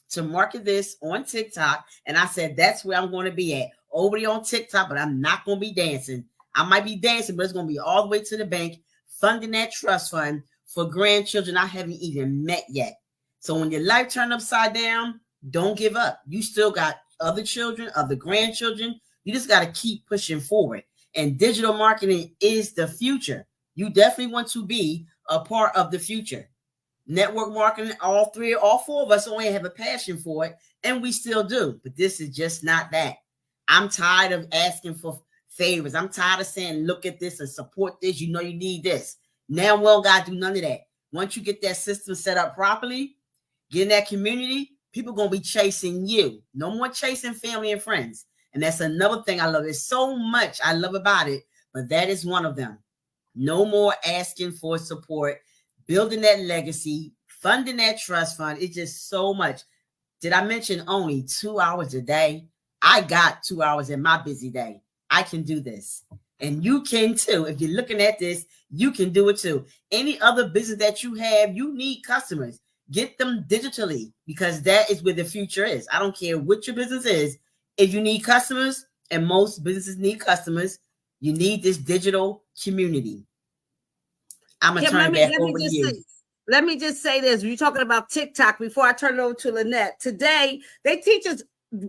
to market this on TikTok. And I said, that's where I'm going to be at. Over there on TikTok, but I'm not going to be dancing. I might be dancing, but it's going to be all the way to the bank, funding that trust fund for grandchildren I haven't even met yet. So when your life turned upside down, don't give up. You still got other children, other grandchildren. You just got to keep pushing forward. And digital marketing is the future. You definitely want to be a part of the future. Network marketing, all 4 of us only have a passion for it, and we still do. But this is just not that. I'm tired of asking for favors. I'm tired of saying, look at this and support this. You know you need this. Now we don't got to do none of that. Once you get that system set up properly, get in that community, people going to be chasing you. No more chasing family and friends. And that's another thing I love. There's so much I love about it, but that is one of them. No more asking for support, building that legacy, funding that trust fund. It's just so much. Did I mention only 2 hours a day? I got 2 hours in my busy day. I can do this. And you can too. If you're looking at this, you can do it too. Any other business that you have, you need customers. Get them digitally because that is where the future is. I don't care what your business is. If you need customers, and most businesses need customers, you need this digital community. I'm going to turn it back over to you. Let me just say this. You're talking about TikTok before I turn it over to Lynette. Today, they teach us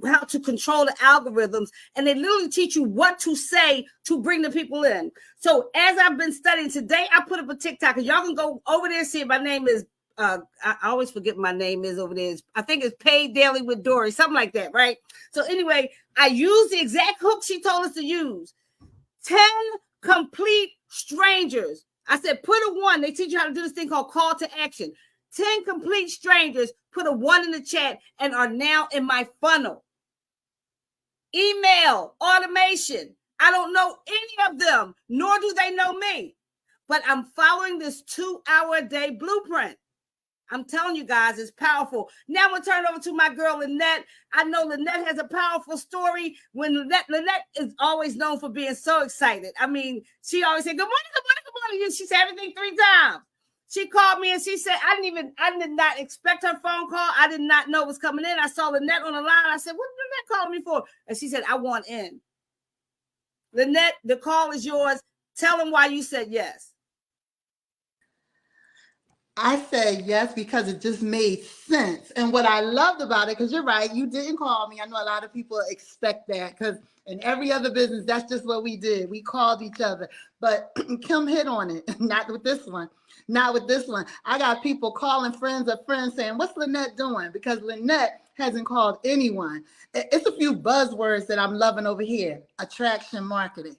how to control the algorithms, and they literally teach you what to say to bring the people in. So as I've been studying today, I put up a TikTok, and y'all can go over there and see it. My name is, I always forget my name is over there. I think it's Paid Daily with Dory, something like that, right? So anyway, I used the exact hook she told us to use. 10 complete strangers. I said, put a 1. They teach you how to do this thing called call to action. 10 complete strangers put a 1 in the chat and are now in my funnel. Email, automation. I don't know any of them, nor do they know me. But I'm following this 2-hour-a-day blueprint. I'm telling you guys, it's powerful. Now I'm going to turn it over to my girl, Lynette. I know Lynette has a powerful story. When Lynette is always known for being so excited. I mean, she always said, good morning, good morning, good morning. She said everything 3 times. She called me and she said, I did not expect her phone call. I did not know it was coming in. I saw Lynette on the line. I said, what did Lynette call me for? And she said, I want in. Lynette, the call is yours. Tell them why you said yes. I said yes because it just made sense. And what I loved about it, because you're right, you didn't call me. I know a lot of people expect that because in every other business, that's just what we did. We called each other. But Kim hit on it. Not with this one. Not with this one. I got people calling friends of friends saying, what's Lynette doing? Because Lynette hasn't called anyone. It's a few buzzwords that I'm loving over here. Attraction marketing,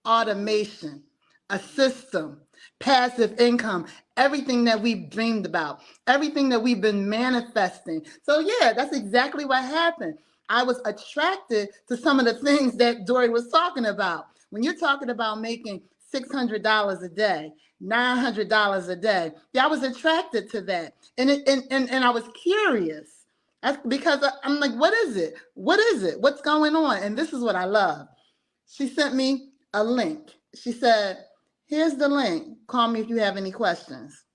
automation, a system, passive income, everything that we've dreamed about, everything that we've been manifesting. So yeah, that's exactly what happened. I was attracted to some of the things that Dory was talking about. When you're talking about making $600 a day, $900 a day, yeah, I was attracted to that. And I was curious. That's because I'm like, what is it? What is it? What's going on? And this is what I love. She sent me a link. She said, here's the link. Call me if you have any questions.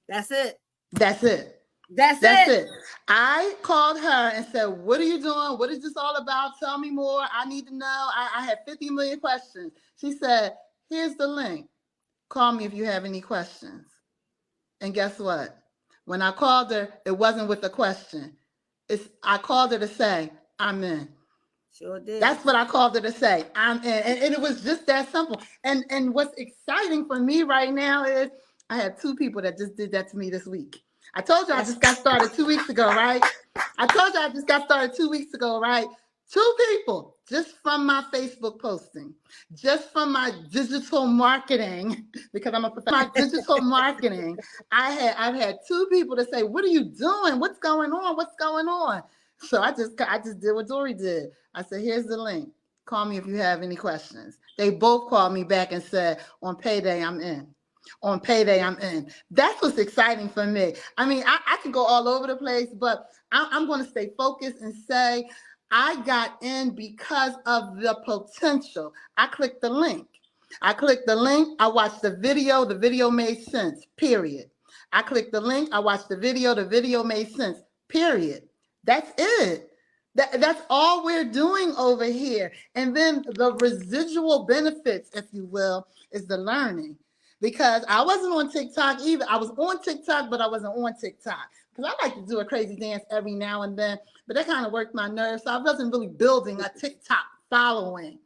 That's it. That's it. That's That's it. it. I called her and said, what are you doing? What is this all about? Tell me more. I need to know. I had 50 million questions. She said, here's the link. Call me if you have any questions. And guess what? When I called her, it wasn't with a question. I called her to say, I'm in. Sure did. That's what I called her to say. I'm in. And it was just that simple. And what's exciting for me right now is I have 2 people that just did that to me this week. I told you I just got started 2 weeks ago, right? I told you I just got started 2 weeks ago, right? 2 people just from my Facebook posting, just from my digital marketing, because I'm a professional. My digital marketing, I've had 2 people to say, "What are you doing? What's going on? What's going on?" So I just did what Dory did. I said, "Here's the link. Call me if you have any questions." They both called me back and said, "On payday, I'm in. On payday, I'm in." That's what's exciting for me. I mean, I can go all over the place, but I'm going to stay focused and say I got in because of the potential. I clicked the link. I watched the video. The video made sense, period. I clicked the link. I watched the video made sense, period. That's it. That's all we're doing over here. And then the residual benefits, if you will, is the learning. Because I wasn't on TikTok either. I was on TikTok, but I wasn't on TikTok. Because I like to do a crazy dance every now and then, but that kind of worked my nerves. So I wasn't really building a TikTok following.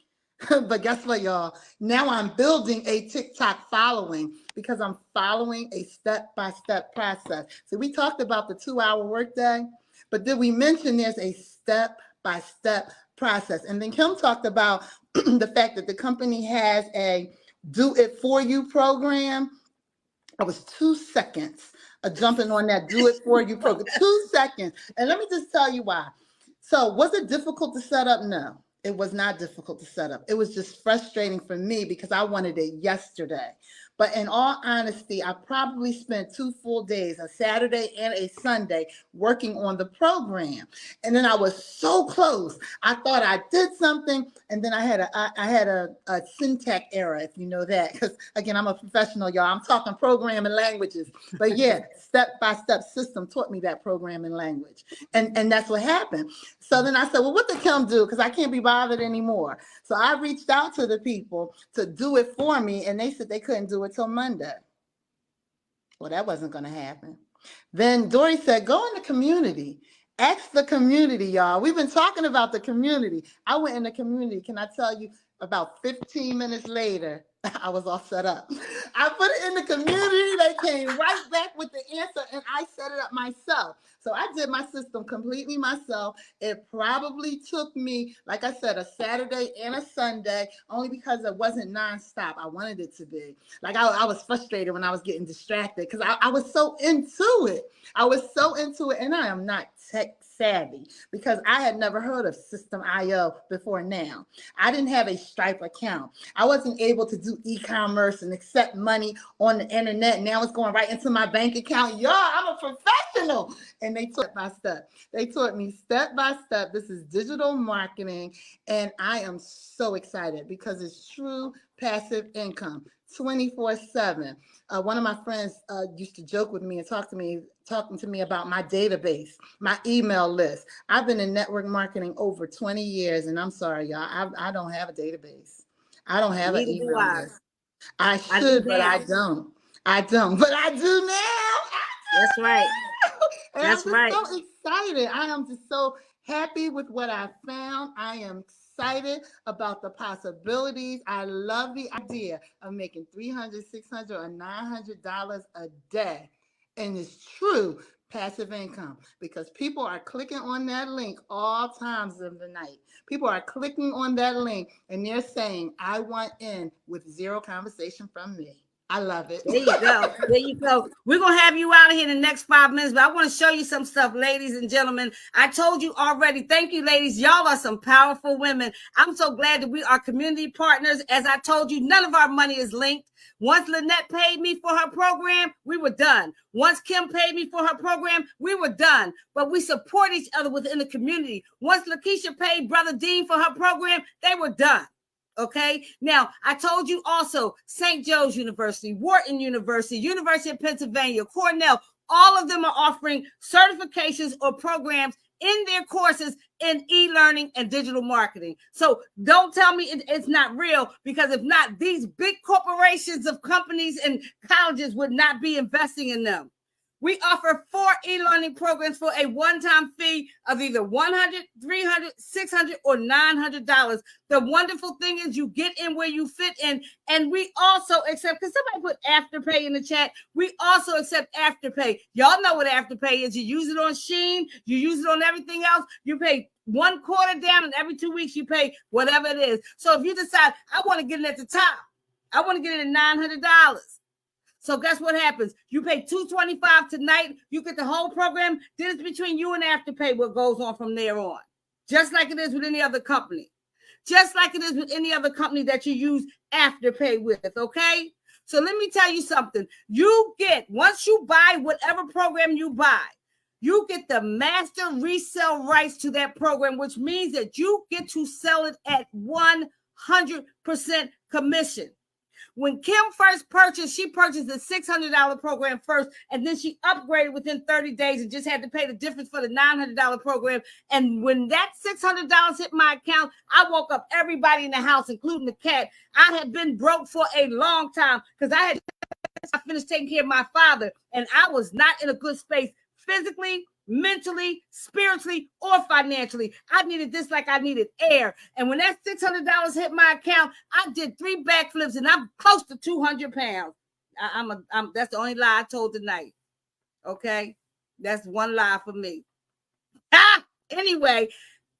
But guess what, y'all? Now I'm building a TikTok following because I'm following a step-by-step process. So we talked about the 2-hour workday, but did we mention there's a step-by-step process? And then Kim talked about the fact that the company has a do it for you program. I was 2 seconds of jumping on that do it for you program. 2 seconds. And let me just tell you why. So was it difficult to set up? No, it was not difficult to set up. It was just frustrating for me because I wanted it yesterday. But in all honesty, I probably spent 2 full days, a Saturday and a Sunday, working on the program. And then I was so close. I thought I did something, and then I had a syntax error, if you know that. Because again, I'm a professional, y'all. I'm talking programming languages. But yeah, step-by-step system taught me that programming language. And that's what happened. So then I said, well, what did Kim do? Because I can't be bothered anymore. So I reached out to the people to do it for me, and they said they couldn't do it till Monday. Well, that wasn't going to happen. Then Dory said, go in the community. Ask the community, y'all. We've been talking about the community. I went in the community. Can I tell you, about 15 minutes later, I was all set up. I put it in the community. They came right back with the answer, and I set it up myself. So I did my system completely myself. It probably took me, like I said, a Saturday and a Sunday, only because it wasn't nonstop. I wanted it to be. Like I was frustrated when I was getting distracted because I was so into it. And I am not tech savvy because I had never heard of System.io before now. I didn't have a Stripe account. I wasn't able to do e-commerce and accept money on the internet. Now it's going right into my bank account. Y'all, I'm a professional. And they taught by step. They taught me step by step. This is digital marketing. And I am so excited because it's true passive income, 24/7. One of my friends used to joke with me and talking to me about my database, my email list. I've been in network marketing over 20 years, and I'm sorry, y'all, I don't have a database. I don't have an email list. I should, but I don't. But I do now. That's right. And I'm just so excited. I am just so happy with what I found. I am excited about the possibilities. I love the idea of making $300, $600, or $900 a day. And it's true passive income because people are clicking on that link all times of the night. People are clicking on that link and they're saying, I want in with zero conversation from me. I love it. There you go. There you go. We're going to have you out of here in the next 5 minutes, but I want to show you some stuff, ladies and gentlemen. I told you already. Thank you, ladies. Y'all are some powerful women. I'm so glad that we are community partners. As I told you, none of our money is linked. Once Lynette paid me for her program, we were done. Once Kim paid me for her program, we were done. But we support each other within the community. Once LaKesha paid Brother Dean for her program, they were done. Okay. Now, I told you also St. Joe's University, Wharton University, University of Pennsylvania, Cornell, all of them are offering certifications or programs in their courses in e-learning and digital marketing. So don't tell me it's not real, because if not, these big corporations of companies and colleges would not be investing in them. We offer 4 e-learning programs for a one-time fee of either $100, $300, $600, or $900. The wonderful thing is you get in where you fit in, and we also accept, because somebody put Afterpay in the chat, we also accept Afterpay. Y'all know what Afterpay is. You use it on Shein, you use it on everything else. You pay 1 quarter down, and every 2 weeks you pay whatever it is. So if you decide, I want to get it at the top, I want to get it at $900. So guess what happens? You pay $225 tonight. You get the whole program. Then it's between you and Afterpay what goes on from there on. Just like it is with any other company. Just like it is with any other company that you use Afterpay with, okay? So let me tell you something. You get, once you buy whatever program you buy, you get the master resale rights to that program, which means that you get to sell it at 100% commission. When Kim first purchased, she purchased the $600 program first, and then she upgraded within 30 days and just had to pay the difference for the $900 program. And when that $600 hit my account, I woke up everybody in the house, including the cat. I had been broke for a long time because I finished taking care of my father, and I was not in a good space physically, mentally, spiritually, or financially. I needed this like I needed air. And when that $600 hit my account, I did 3 backflips, and I'm close to 200 pounds. That's the only lie I told tonight. Okay? That's one lie for me. Anyway,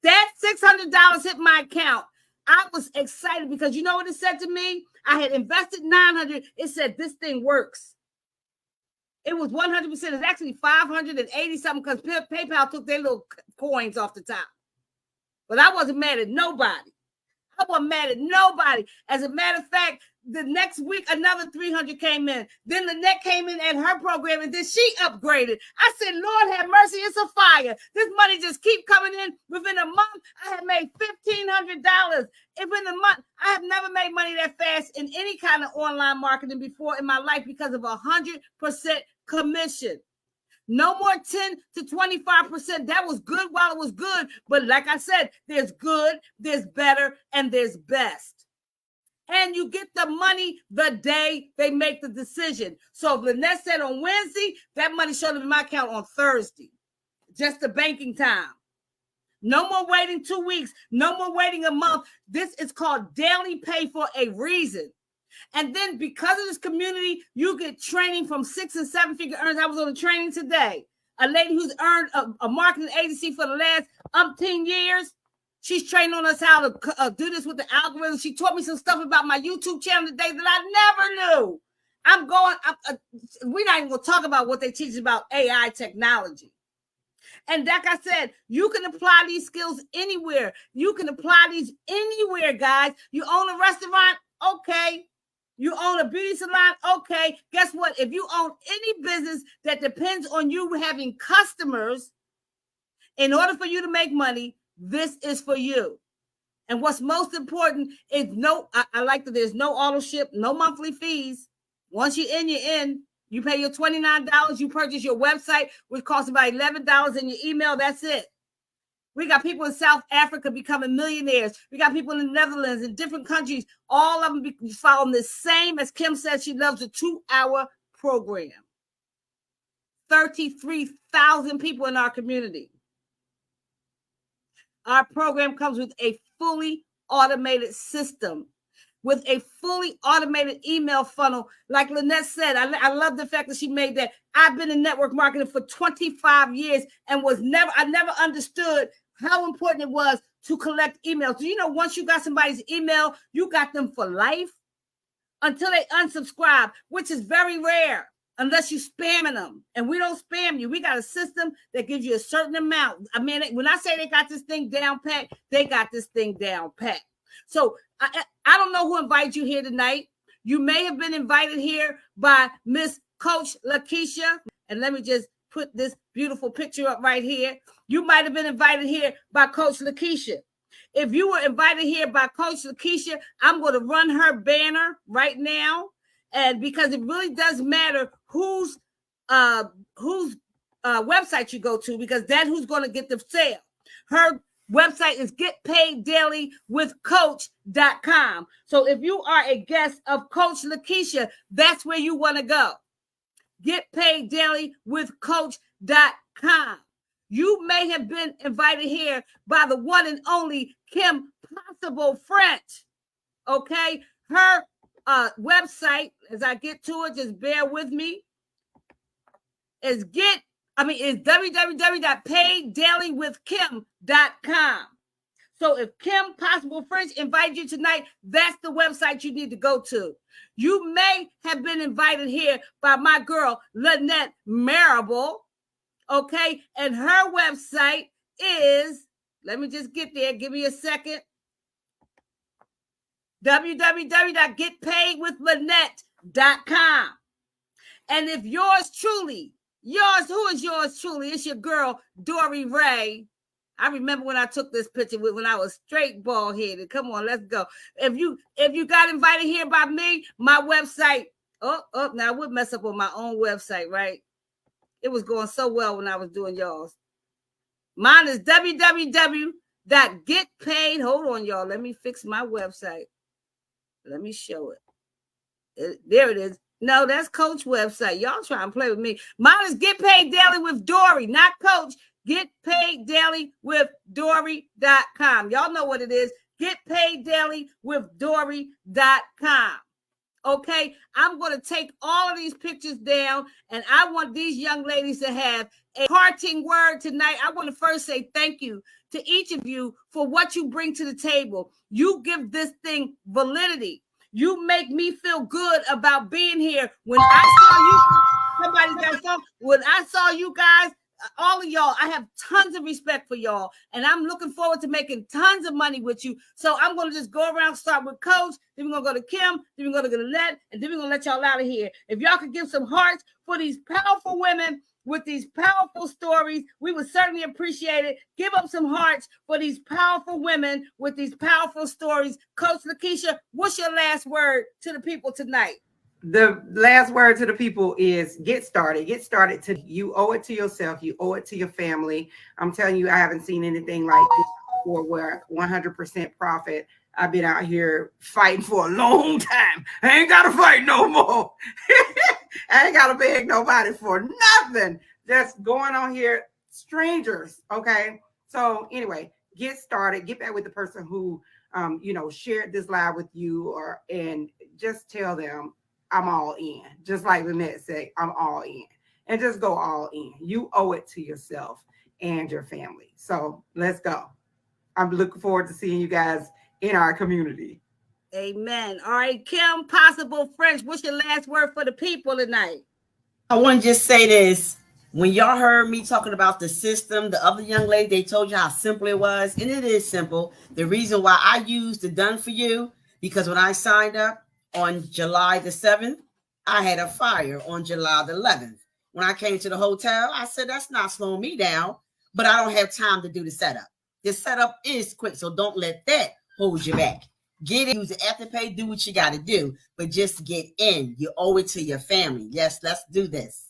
that $600 hit my account. I was excited because you know what it said to me? I had invested $900. It said, this thing works. It was 100%. It's actually 580 something because PayPal took their little coins off the top. But I wasn't mad at nobody. I wasn't mad at nobody. As a matter of fact, the next week, another 300 came in. Then the next came in at her program, and then she upgraded. I said, Lord have mercy, it's a fire. This money just keep coming in. Within a month, I had made $1,500. Within a month, I have never made money that fast in any kind of online marketing before in my life because of 100% commission. No more 10 to 25%. That was good while it was good. But like I said, there's good, there's better, and there's best. And you get the money the day they make the decision. So if Lynette said on Wednesday, that money showed up in my account on Thursday. Just the banking time. No more waiting 2 weeks. No more waiting a month. This is called daily pay for a reason. And then because of this community, you get training from 6 and 7 figure earners. I was on a training today. A lady who's earned a marketing agency for the last umpteen years. She's training on us how to do this with the algorithm. She taught me some stuff about my YouTube channel today that I never knew. We're not even going to talk about what they teach about AI technology. And like I said, you can apply these skills anywhere. You can apply these anywhere, guys. You own a restaurant? Okay. You own a beauty salon? Okay. Guess what? If you own any business that depends on you having customers, in order for you to make money, this is for you. And what's most important is I like that there's no auto ship, no monthly fees. Once you're in, you're in. You pay your $29. You purchase your website, which costs about $11, and your email. That's it. We got people in South Africa becoming millionaires. We got people in the Netherlands, in different countries. All of them following the same, as Kim said, she loves, a 2-hour program. 33,000 people in our community. Our program comes with a fully automated system, with a fully automated email funnel. Like Lynette said, I love the fact that she made that. I've been in network marketing for 25 years and I never understood how important it was to collect emails. Do you know once you got somebody's email, you got them for life until they unsubscribe, which is very rare. Unless you're spamming them. And we don't spam you. We got a system that gives you a certain amount. I mean, when I say they got this thing down pat, they got this thing down pat. So I don't know who invited you here tonight. You may have been invited here by Miss Coach-LaKesha. And let me just put this beautiful picture up right here. You might have been invited here by Coach-LaKesha. If you were invited here by Coach-LaKesha, I'm going to run her banner right now. And because it really does matter whose whose website you go to, because that's who's going to get the sale. Her website is getpaiddailywithcoach.com. So if you are a guest of Coach-LaKesha, that's where you want to go. Getpaiddailywithcoach.com. You may have been invited here by the one and only Kim Possible French. Okay, her website, as I get to it, just bear with me, is www.paiddailywithkim.com. So if Kim Possible French invited you tonight, that's the website you need to go to. You may have been invited here by my girl, Lynette Marable, okay? And her website is, let me just get there, give me a second, www.getpaidwithlynette.com. And if yours truly, who is yours truly? It's your girl, Dory Ray. I remember when I took this picture when I was straight bald headed. Come on, let's go. If you got invited here by me, my website, now I would mess up on my own website, right? It was going so well when I was doing y'all's. Mine is www.getpaid. Hold on, y'all. Let me fix my website. Let me show it. There it is. No, that's Coach website. Y'all trying to play with me. Mine is Get Paid Daily with Dory, not Coach. GetPaidDailyWithDory.com. Y'all know what it is. GetPaidDailyWithDory.com. Okay, I'm going to take all of these pictures down, and I want these young ladies to have a parting word tonight. I want to first say thank you to each of you for what you bring to the table. You give this thing validity. You make me feel good about being here. When I saw you, somebody's got a phone. When I saw you guys, all of y'all, I have tons of respect for y'all, and I'm looking forward to making tons of money with you. So I'm going to just go around, start with Coach, then we're going to go to Kim, then we're going to go to Lynette, and then we're going to let y'all out of here. If y'all could give some hearts for these powerful women with these powerful stories, we would certainly appreciate it. Give up some hearts for these powerful women with these powerful stories. Coach-LaKesha, what's your last word to the people tonight? The last word to the people is get started. Get started. You owe it to yourself. You owe it to your family. I'm telling you, I haven't seen anything like this before where 100% profit. I've been out here fighting for a long time. I ain't got to fight no more. I ain't got to beg nobody for nothing. Just going on here, strangers. Okay. So anyway, get started. Get back with the person who, shared this live with you, and just tell them, I'm all in. Just like Lynette said, I'm all in. And just go all in. You owe it to yourself and your family. So let's go. I'm looking forward to seeing you guys in our community. Amen. All right, Kim Possible French, what's your last word for the people tonight? I want to just say this. When y'all heard me talking about the system, the other young lady, they told you how simple it was. And it is simple. The reason why I used the Done For You, because when I signed up on July the 7th, I had a fire on July the 11th. When I came to the hotel, I said, that's not slowing me down, but I don't have time to do the setup. The setup is quick, so don't let that hold you back. Get in, use the Afterpay, do what you got to do, but just get in. You owe it to your family. Yes, let's do this.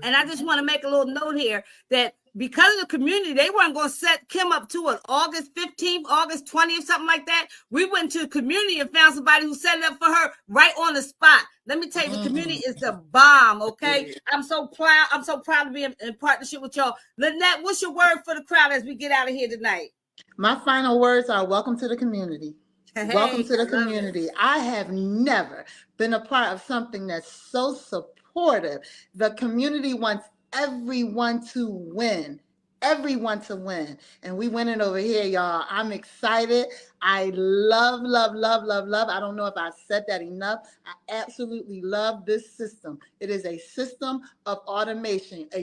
And I just want to make a little note here that because of the community, they weren't going to set Kim up to an August 15th, August 20th, something like that. We went to the community and found somebody who set it up for her right on the spot. Let me tell you, the community is the bomb, okay? I'm so proud. I'm so proud to be in partnership with y'all. Lynette, what's your word for the crowd as we get out of here tonight? My final words are welcome to the community. Hey, welcome to the community. I have never been a part of something that's so supportive. The community wants everyone to win. Everyone to win. And we winning over here, y'all. I'm excited. I love. I don't know if I said that enough. I absolutely love this system. It is a system of automation, a